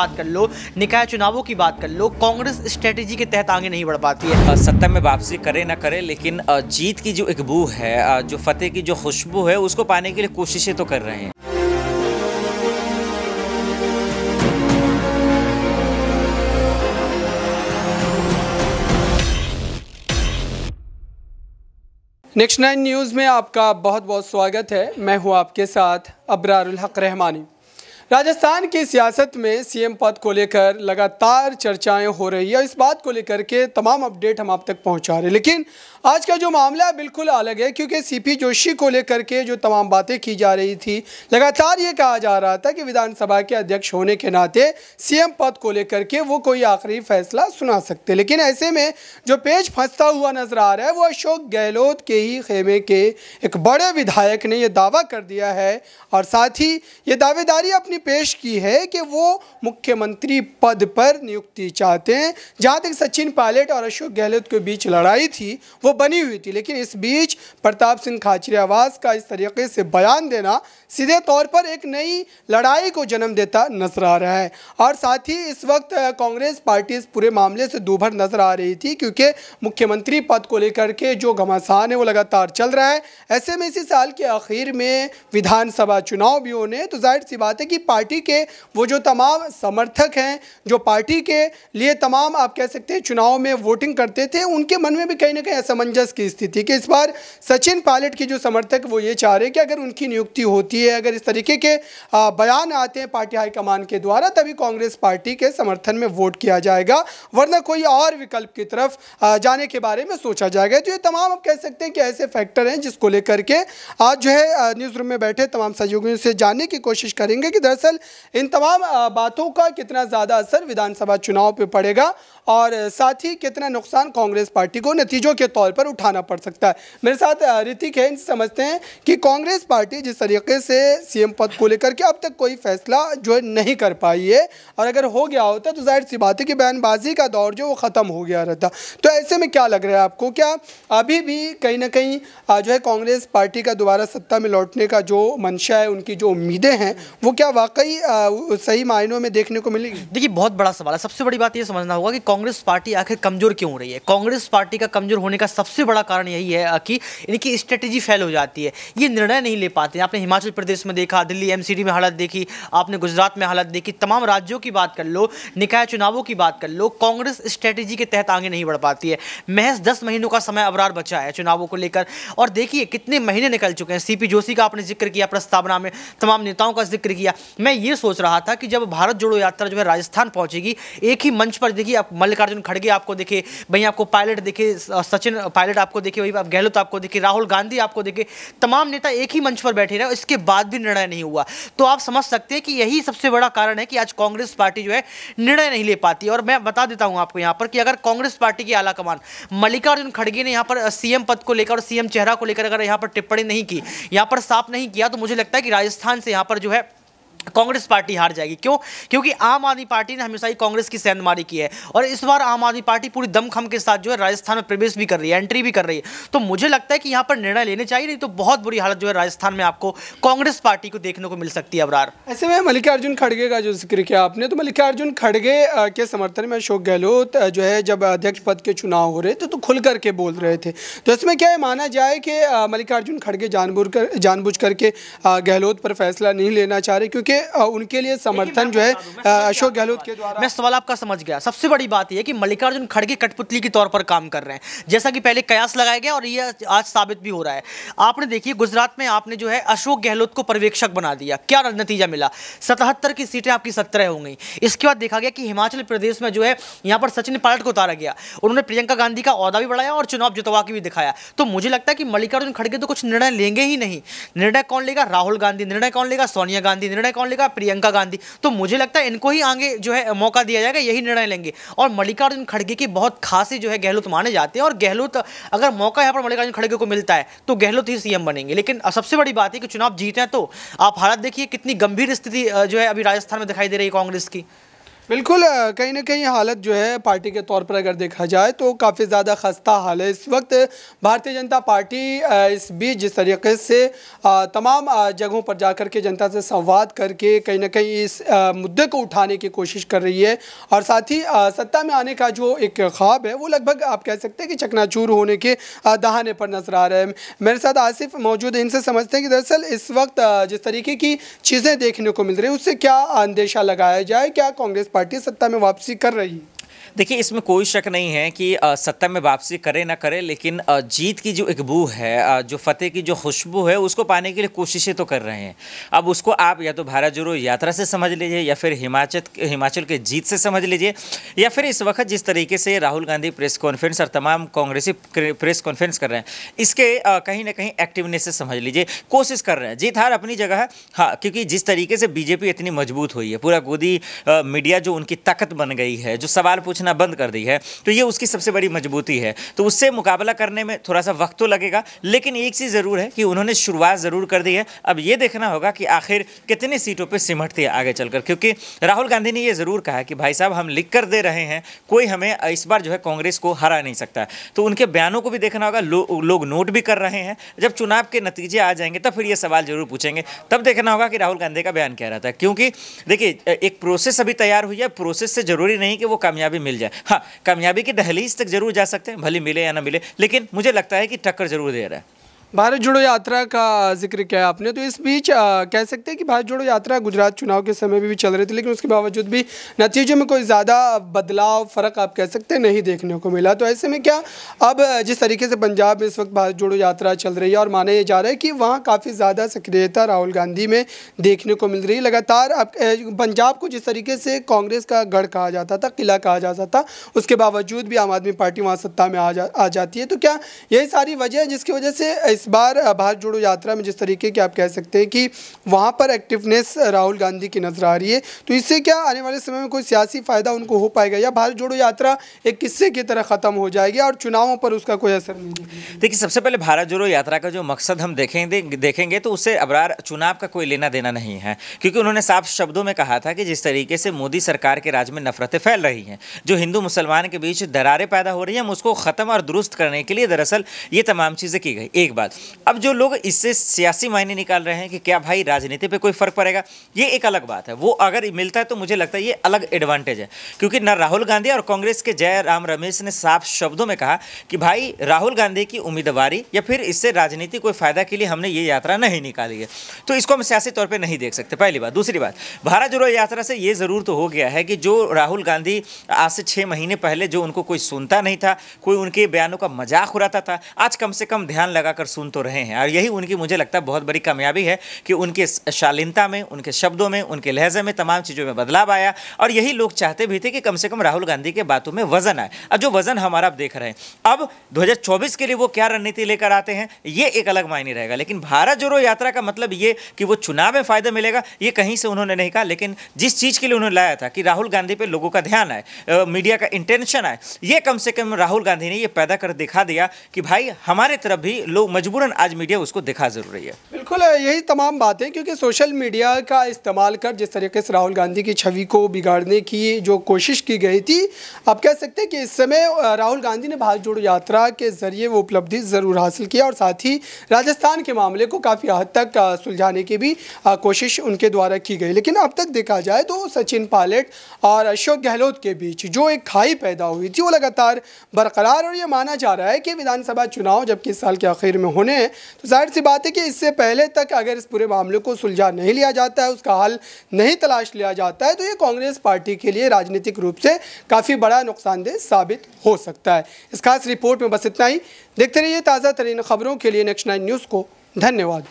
बात कर लो, निकाय चुनावों की बात कर लो, कांग्रेस स्ट्रेटेजी के तहत आगे नहीं बढ़ पाती है। सत्ता में वापसी करे ना करे, लेकिन जीत की जो एक बू है, जो फतेह की जो खुशबू है, उसको पाने के लिए कोशिशें तो कर रहे हैं। नेक्स्ट 9 न्यूज़ में आपका बहुत बहुत स्वागत है। मैं हूं आपके साथ अबरारुल हक रहमानी। राजस्थान की सियासत में सीएम पद को लेकर लगातार चर्चाएं हो रही है। इस बात को लेकर के तमाम अपडेट हम आप तक पहुंचा रहे हैं, लेकिन आज का जो मामला है बिल्कुल अलग है, क्योंकि सीपी जोशी को लेकर के जो तमाम बातें की जा रही थी, लगातार ये कहा जा रहा था कि विधानसभा के अध्यक्ष होने के नाते सीएम पद को लेकर के वो कोई आखिरी फैसला सुना सकते। लेकिन ऐसे में जो पेच फंसता हुआ नजर आ रहा है वो अशोक गहलोत के ही खेमे के एक बड़े विधायक ने यह दावा कर दिया है और साथ ही ये दावेदारी अपनी पेश की है कि वो मुख्यमंत्री पद पर नियुक्ति चाहते हैं। जहाँ तक सचिन पायलट और अशोक गहलोत के बीच लड़ाई थी वो बनी हुई थी, लेकिन इस बीच प्रताप सिंह खाचरियावास का इस तरीके से बयान देना सीधे तौर पर एक नई लड़ाई को जन्म देता नजर आ रहा है। और साथ ही इस वक्त कांग्रेस पार्टी इस पूरे मामले से दूभर नजर आ रही थी, क्योंकि मुख्यमंत्री पद को लेकर के जो घमासान है वो लगातार चल रहा है। ऐसे में इसी साल के आखिर में विधानसभा चुनाव भी होने, तो जाहिर सी बात है कि पार्टी के वो जो तमाम समर्थक हैं, जो पार्टी के लिए तमाम आप कह सकते हैं चुनाव में वोटिंग करते थे, उनके मन में भी कहीं ना कहीं असमंजस की स्थिति कि इस बार सचिन पायलट के जो समर्थक वो ये चाह रहे हैं कि अगर उनकी नियुक्ति होती है, अगर इस तरीके के बयान आते हैं पार्टी हाईकमान के द्वारा, तभी कांग्रेस पार्टी के समर्थन में वोट किया जाएगा, वरना कोई और विकल्प की तरफ जाने के बारे में सोचा जाएगा। तो ये तमाम आप कह सकते हैं कि ऐसे फैक्टर हैं जिसको लेकर के आज जो है न्यूज़ रूम में बैठे तमाम सहयोगियों से जानने की कोशिश करेंगे कि दरअसल इन तमाम बातों का कितना ज़्यादा असर विधानसभा चुनाव पर पड़ेगा और साथ ही कितना नुकसान कांग्रेस पार्टी को नतीजों के तौर पर उठाना पड़ सकता है। मेरे साथ ऋतिक है, इनसे समझते हैं कि कांग्रेस पार्टी जिस तरीके से सीएम पद को लेकर के अब तक कोई फैसला जो है नहीं कर पाई है, और अगर हो गया होता तो जाहिर सी बात है कि बयानबाजी का दौर जो वो ख़त्म हो गया रहता। तो ऐसे में क्या लग रहा है आपको, क्या अभी भी कहीं ना कहीं जो है कांग्रेस पार्टी का दोबारा सत्ता में लौटने का जो मंशा है, उनकी जो उम्मीदें हैं, वो क्या वाकई सही मायनों में देखने को मिलेगी? देखिए, बहुत बड़ा सवाल है। सबसे बड़ी बात ये समझना होगा कि कांग्रेस पार्टी आखिर कमजोर क्यों हो रही है। कांग्रेस पार्टी का कमजोर होने का सबसे बड़ा कारण यही है कि इनकी स्ट्रेटेजी फेल हो जाती है, ये निर्णय नहीं ले पाते। आपने हिमाचल प्रदेश में देखा, दिल्ली एमसीडी में हालत देखी, आपने गुजरात में हालत देखी, तमाम राज्यों की बात कर लो, निकाय चुनावों की बात कर लो, कांग्रेस स्ट्रेटेजी के तहत आगे नहीं बढ़ पाती है। महज 10 महीनों का समय अबरार बचा है चुनावों को लेकर, और देखिए कितने महीने निकल चुके हैं। सीपी जोशी का आपने जिक्र किया, प्रस्तावना में तमाम नेताओं का जिक्र किया। मैं ये सोच रहा था कि जब भारत जोड़ो यात्रा जो है राजस्थान पहुंचेगी, एक ही मंच पर देखिए आप मल्लिकार्जुन खड़गे आपको दिखे, वहीं आपको पायलट दिखे, सचिन पायलट आपको दिखे, वहीं आप गहलोत आपको दिखे, राहुल गांधी आपको दिखे, तमाम नेता एक ही मंच पर बैठे रहे, इसके बाद भी निर्णय नहीं हुआ। तो आप समझ सकते हैं कि यही सबसे बड़ा कारण है कि आज कांग्रेस पार्टी जो है निर्णय नहीं ले पाती। और मैं बता देता हूं आपको यहां पर कि अगर कांग्रेस पार्टी की आला कमान मल्लिकार्जुन खड़गे ने यहां पर सीएम पद को लेकर और सीएम चेहरा को लेकर अगर यहां पर टिप्पणी नहीं की, यहां पर साफ नहीं किया, तो मुझे लगता है कि राजस्थान से यहां पर जो है कांग्रेस पार्टी हार जाएगी। क्यों? क्योंकि आम आदमी पार्टी ने हमेशा ही कांग्रेस की सेंधमारी की है, और इस बार आम आदमी पार्टी पूरी दमखम के साथ जो है राजस्थान में प्रवेश भी कर रही है, एंट्री भी कर रही है। तो मुझे लगता है कि यहाँ पर निर्णय लेने चाहिए, नहीं तो बहुत बुरी हालत जो है राजस्थान में आपको कांग्रेस पार्टी को देखने को मिल सकती है। अबरार, ऐसे में मल्लिकार्जुन खड़गे का जो जिक्र किया आपने, तो मल्लिकार्जुन खड़गे के समर्थन में अशोक गहलोत जो है जब अध्यक्ष पद के चुनाव हो रहे थे तो खुल करके बोल रहे थे। तो इसमें क्या माना जाए कि मल्लिकार्जुन खड़गे जानबूझ करके गहलोत पर फैसला नहीं लेना चाह रहे, क्योंकि उनके लिए समर्थन जो है अशोक गहलोत के द्वारा। मैं सवाल आपका समझ गया। सबसे बड़ी बात यह है कि मल्लिकार्जुन खड़गे कठपुतली के तौर पर काम कर रहे हैं, जैसा कि पहले कयास लगाया गया और ये आज साबित भी हो रहा है। आपने देखिए गुजरात में आपने जो है अशोक गहलोत को पर्यवेक्षक बना दिया, क्या नतीजा मिला? 77 की सीटें आपकी 17 हो गई। इसके बाद देखा गया कि हिमाचल प्रदेश में जो है यहाँ पर सचिन पायलट को उतारा गया, उन्होंने प्रियंका गांधी का ओहदा भी बढ़ाया और चुनाव जितवा के भी दिखाया। तो मुझे लगता है कि मल्लिकार्जुन खड़गे तो कुछ निर्णय लेंगे ही नहीं। निर्णय कौन लेगा? राहुल गांधी। निर्णय कौन लेगा? सोनिया गांधी। निर्णय कौन लेगा? प्रियंका गांधी। तो मुझे लगता है इनको ही आगे जो है मौका दिया जाएगा, यही निर्णय लेंगे। और मल्लिकार्जुन खड़गे की बहुत खासी जो है गहलोत माने जाते हैं, और गहलोत अगर मौका यहाँ पर मल्लिकार्जुन खड़गे को मिलता है तो गहलोत ही सीएम बनेंगे। लेकिन सबसे बड़ी बात है कि चुनाव जीते हैं तो आप हालत देखिए कितनी गंभीर स्थिति जो है अभी राजस्थान में दिखाई दे रही है कांग्रेस की। बिल्कुल कहीं ना कहीं हालत जो है पार्टी के तौर पर अगर देखा जाए तो काफ़ी ज़्यादा खस्ता हाल है इस वक्त। भारतीय जनता पार्टी इस बीच जिस तरीके से तमाम जगहों पर जाकर के जनता से संवाद करके कहीं ना कहीं इस मुद्दे को उठाने की कोशिश कर रही है और साथ ही सत्ता में आने का जो एक ख्वाब है वो लगभग आप कह सकते हैं कि चकनाचूर होने के दहाने पर नजर आ रहा है। मेरे साथ आसिफ मौजूद है, इनसे समझते हैं कि दरअसल इस वक्त जिस तरीके की चीज़ें देखने को मिल रही है उससे क्या अंदेशा लगाया जाए, क्या कांग्रेस पार्टी सत्ता में वापसी कर रही है? देखिए, इसमें कोई शक नहीं है कि सत्ता में वापसी करे ना करे, लेकिन जीत की जो एक बू है, जो फतेह की जो खुशबू है, उसको पाने के लिए कोशिशें तो कर रहे हैं। अब उसको आप या तो भारत जोड़ो यात्रा से समझ लीजिए, या फिर हिमाचल के जीत से समझ लीजिए, या फिर इस वक्त जिस तरीके से राहुल गांधी प्रेस कॉन्फ्रेंस और तमाम कांग्रेसी प्रेस कॉन्फ्रेंस कर रहे हैं, इसके कहीं ना कहीं एक्टिवनेस से समझ लीजिए। कोशिश कर रहे हैं, जीत हार अपनी जगह है। हाँ, क्योंकि जिस तरीके से बीजेपी इतनी मजबूत हुई है, पूरा गोदी मीडिया जो उनकी ताकत बन गई है, जो सवाल पूछना बंद कर दी है, तो ये उसकी सबसे बड़ी मजबूती है। तो उससे मुकाबला करने में थोड़ा सा वक्त तो लगेगा, लेकिन एक चीज़ ज़रूर है कि उन्होंने शुरुआत ज़रूर कर दी है। अब ये देखना होगा कि आखिर कितनी सीटों पे सिमटती है आगे चलकर, क्योंकि राहुल गांधी ने ये ज़रूर कहा कि भाई साहब, हम लिख कर दे रहे हैं, कोई हमें इस बार जो है कांग्रेस को हरा नहीं सकता। तो उनके बयानों को भी देखना होगा, लोग नोट भी कर रहे हैं। जब चुनाव के नतीजे आ जाएंगे तब फिर ये सवाल जरूर पूछेंगे, तब देखना होगा कि राहुल गांधी का बयान क्या रहता है। क्योंकि देखिए, एक प्रोसेस अभी तैयार हुई है, प्रोसेस से जरूरी नहीं कि वो कामयाबी मिल जाए। हाँ, कामयाबी की दहलीज तक जरूर जा सकते हैं, भले मिले या ना मिले, लेकिन मुझे लगता है कि टक्कर जरूर दे रहा है। भारत जोड़ो यात्रा का जिक्र किया आपने, तो इस बीच कह सकते हैं कि भारत जोड़ो यात्रा गुजरात चुनाव के समय भी चल रही थी, लेकिन उसके बावजूद भी नतीजों में कोई ज़्यादा बदलाव, फ़र्क आप कह सकते हैं नहीं देखने को मिला। तो ऐसे में क्या अब जिस तरीके से पंजाब में इस वक्त भारत जोड़ो यात्रा चल रही है और माना ये जा रहा है कि वहाँ काफ़ी ज़्यादा सक्रियता राहुल गांधी में देखने को मिल रही है लगातार। अब पंजाब को जिस तरीके से कांग्रेस का गढ़ कहा जाता था, किला कहा जाता था, उसके बावजूद भी आम आदमी पार्टी वहाँ सत्ता में आ जाती है। तो क्या यही सारी वजह है जिसकी वजह से इस बार भारत जोड़ो यात्रा में जिस तरीके की आप कह सकते हैं कि वहाँ पर एक्टिवनेस राहुल गांधी की नजर आ रही है, तो इससे क्या आने वाले समय में कोई सियासी फायदा उनको हो पाएगा, या भारत जोड़ो यात्रा एक किस्से की तरह खत्म हो जाएगी और चुनावों पर उसका कोई असर नहीं देगा? देखिए, सबसे पहले भारत जोड़ो यात्रा का जो मकसद हम देखेंगे तो उससे अबरार चुनाव का कोई लेना देना नहीं है, क्योंकि उन्होंने साफ शब्दों में कहा था कि जिस तरीके से मोदी सरकार के राज में नफरतें फैल रही हैं, जो हिंदू मुसलमान के बीच दरारें पैदा हो रही हैं, हम उसको ख़त्म और दुरुस्त करने के लिए दरअसल ये तमाम चीज़ें की गई। एक बात, अब जो लोग इससे सियासी मायने निकाल रहे हैं कि क्या भाई राजनीति पे कोई फर्क पड़ेगा, ये एक अलग बात है। वो अगर मिलता है तो मुझे लगता है ये अलग एडवांटेज है, क्योंकि ना राहुल गांधी और कांग्रेस के जयराम रमेश ने साफ शब्दों में कहा कि भाई राहुल गांधी की उम्मीदवारी या फिर इससे राजनीति कोई फायदा के लिए हमने ये यात्रा नहीं निकाली है, तो इसको हम सियासी तौर पर नहीं देख सकते, पहली बात। दूसरी बात, भारत जोड़ो यात्रा से ये ज़रूर तो हो गया है कि जो राहुल गांधी आज से 6 महीने पहले जो उनको कोई सुनता नहीं था, कोई उनके बयानों का मजाक उड़ाता था, आज कम से कम ध्यान लगाकर सुन तो रहे हैं। और यही उनकी मुझे लगता है बहुत बड़ी कामयाबी है कि उनके शालीनता में, उनके शब्दों में, उनके लहजे में, तमाम चीज़ों में बदलाव आया। और यही लोग चाहते भी थे कि कम से कम राहुल गांधी के बातों में वजन आए। अब जो वजन हमारा आप देख रहे हैं, अब 2024 के लिए वो क्या रणनीति लेकर आते हैं ये एक अलग मायने रहेगा, लेकिन भारत जोड़ो यात्रा का मतलब ये कि वो चुनाव में फायदा मिलेगा ये कहीं से उन्होंने नहीं कहा। लेकिन जिस चीज़ के लिए उन्होंने लाया था कि राहुल गांधी पे लोगों का ध्यान आए, मीडिया का इंटेंशन आए, ये कम से कम राहुल गांधी ने ये पैदा कर दिखा दिया कि भाई हमारे तरफ भी लोग मजबूरन आज मीडिया उसको दिखा जरूर रही है। बिल्कुल यही तमाम बातें, क्योंकि सोशल मीडिया का इस्तेमाल कर जिस तरीके से राहुल गांधी की छवि को बिगाड़ने की जो कोशिश की गई थी, आप कह सकते हैं कि इस समय राहुल गांधी ने भारत जोड़ो यात्रा के जरिए वो उपलब्धि ज़रूर हासिल किया और साथ ही राजस्थान के मामले को काफ़ी हद तक सुलझाने की भी कोशिश उनके द्वारा की गई। लेकिन अब तक देखा जाए तो सचिन पायलट और अशोक गहलोत के बीच जो एक खाई पैदा हुई थी वो लगातार बरकरार, और ये माना जा रहा है कि विधानसभा चुनाव जबकि इस साल के आखिर में होने हैं, तो जाहिर सी बात है कि इससे पहले तक अगर इस पूरे मामले को सुलझा नहीं लिया जाता है, उसका हल नहीं तलाश लिया जाता है, तो ये कांग्रेस पार्टी के लिए राजनीतिक रूप से काफ़ी बड़ा नुकसानदेह साबित हो सकता है। इस खास रिपोर्ट में बस इतना ही। देखते रहिए ताज़ा तरीन खबरों के लिए नेक्स्ट 9 न्यूज़ को। धन्यवाद।